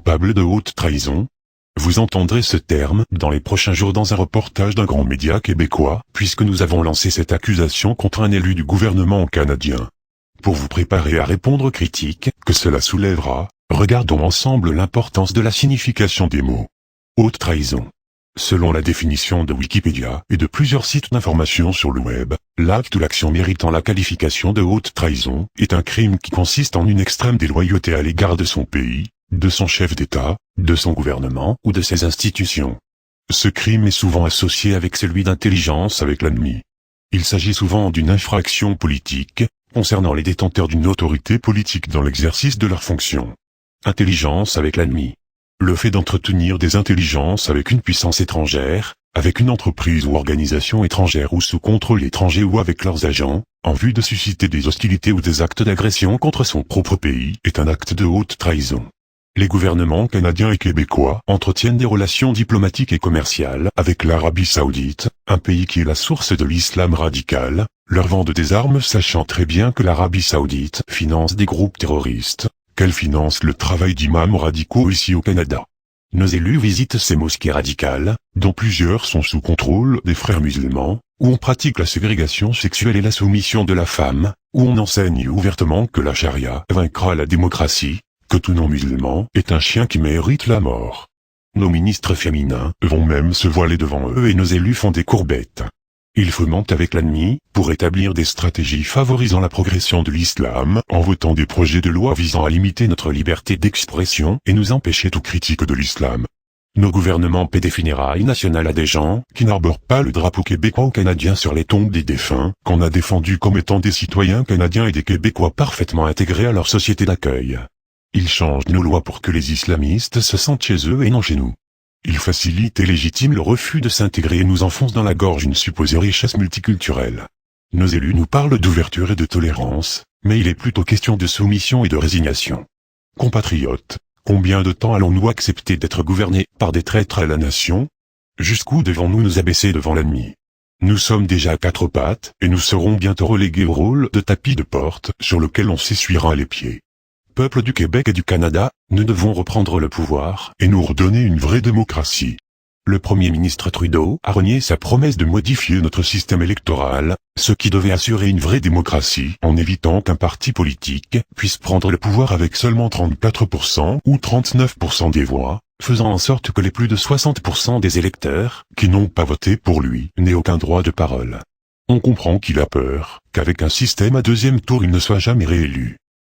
coupable de haute trahison. Vous entendrez ce terme dans les prochains jours dans un reportage d'un grand média québécois, puisque nous avons lancé cette accusation contre un élu du gouvernement canadien. Pour vous préparer à répondre aux critiques que cela soulèvera, regardons ensemble l'importance de la signification des mots. Haute trahison. Selon la définition de Wikipédia et de plusieurs sites d'information sur le web, l'acte ou l'action méritant la qualification de haute trahison est un crime qui consiste en une extrême déloyauté à l'égard de son pays, de son chef d'État, de son gouvernement ou de ses institutions. Ce crime est souvent associé avec celui d'intelligence avec l'ennemi. Il s'agit souvent d'une infraction politique, concernant les détenteurs d'une autorité politique dans l'exercice de leurs fonctions. Intelligence avec l'ennemi. Le fait d'entretenir des intelligences avec une puissance étrangère, avec une entreprise ou organisation étrangère ou sous contrôle étranger ou avec leurs agents, en vue de susciter des hostilités ou des actes d'agression contre son propre pays, est un acte de haute trahison. Les gouvernements canadiens et québécois entretiennent des relations diplomatiques et commerciales avec l'Arabie Saoudite, un pays qui est la source de l'islam radical, leur vendent des armes sachant très bien que l'Arabie Saoudite finance des groupes terroristes, qu'elle finance le travail d'imams radicaux ici au Canada. Nos élus visitent ces mosquées radicales, dont plusieurs sont sous contrôle des frères musulmans, où on pratique la ségrégation sexuelle et la soumission de la femme, où on enseigne ouvertement que la charia vaincra la démocratie, que tout non-musulman est un chien qui mérite la mort. Nos ministres féminins vont même se voiler devant eux et nos élus font des courbettes. Ils fomentent avec l'ennemi pour établir des stratégies favorisant la progression de l'islam en votant des projets de loi visant à limiter notre liberté d'expression et nous empêcher tout critique de l'islam. Nos gouvernements paient des funérailles nationales à des gens qui n'arborent pas le drapeau québécois ou canadien sur les tombes des défunts, qu'on a défendus comme étant des citoyens canadiens et des Québécois parfaitement intégrés à leur société d'accueil. Ils changent nos lois pour que les islamistes se sentent chez eux et non chez nous. Ils facilitent et légitiment le refus de s'intégrer et nous enfoncent dans la gorge une supposée richesse multiculturelle. Nos élus nous parlent d'ouverture et de tolérance, mais il est plutôt question de soumission et de résignation. Compatriotes, combien de temps allons-nous accepter d'être gouvernés par des traîtres à la nation? Jusqu'où devons-nous nous abaisser devant l'ennemi? Nous sommes déjà à quatre pattes, et nous serons bientôt relégués au rôle de tapis de porte sur lequel on s'essuiera les pieds. Peuple du Québec et du Canada, nous devons reprendre le pouvoir et nous redonner une vraie démocratie. Le Premier ministre Trudeau a renié sa promesse de modifier notre système électoral, ce qui devait assurer une vraie démocratie en évitant qu'un parti politique puisse prendre le pouvoir avec seulement 34% ou 39% des voix, faisant en sorte que les plus de 60% des électeurs qui n'ont pas voté pour lui n'aient aucun droit de parole. On comprend qu'il a peur qu'avec un système à deuxième tour il ne soit jamais réélu.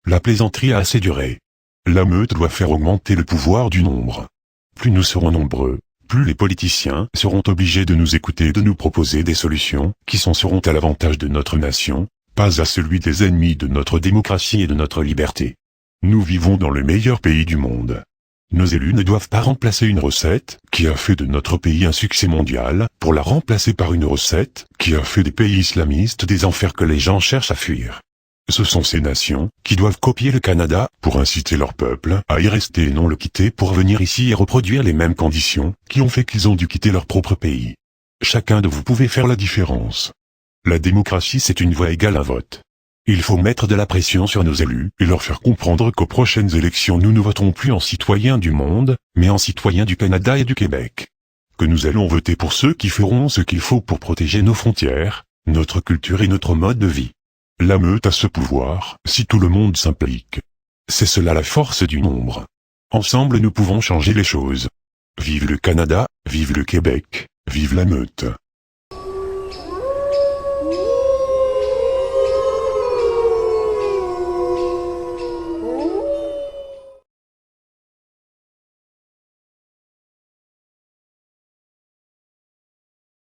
La plaisanterie a assez duré. La meute doit faire augmenter le pouvoir du nombre. Plus nous serons nombreux, plus les politiciens seront obligés de nous écouter et de nous proposer des solutions qui seront à l'avantage de notre nation, pas à celui des ennemis de notre démocratie et de notre liberté. Nous vivons dans le meilleur pays du monde. Nos élus ne doivent pas remplacer une recette qui a fait de notre pays un succès mondial pour la remplacer par une recette qui a fait des pays islamistes des enfers que les gens cherchent à fuir. Ce sont ces nations qui doivent copier le Canada pour inciter leur peuple à y rester et non le quitter pour venir ici et reproduire les mêmes conditions qui ont fait qu'ils ont dû quitter leur propre pays. Chacun de vous pouvez faire la différence. La démocratie c'est une voix égale à un vote. Il faut mettre de la pression sur nos élus et leur faire comprendre qu'aux prochaines élections nous ne voterons plus en citoyens du monde, mais en citoyens du Canada et du Québec. Que nous allons voter pour ceux qui feront ce qu'il faut pour protéger nos frontières, notre culture et notre mode de vie. La meute a ce pouvoir, si tout le monde s'implique. C'est cela la force du nombre. Ensemble nous pouvons changer les choses. Vive le Canada, vive le Québec, vive la meute.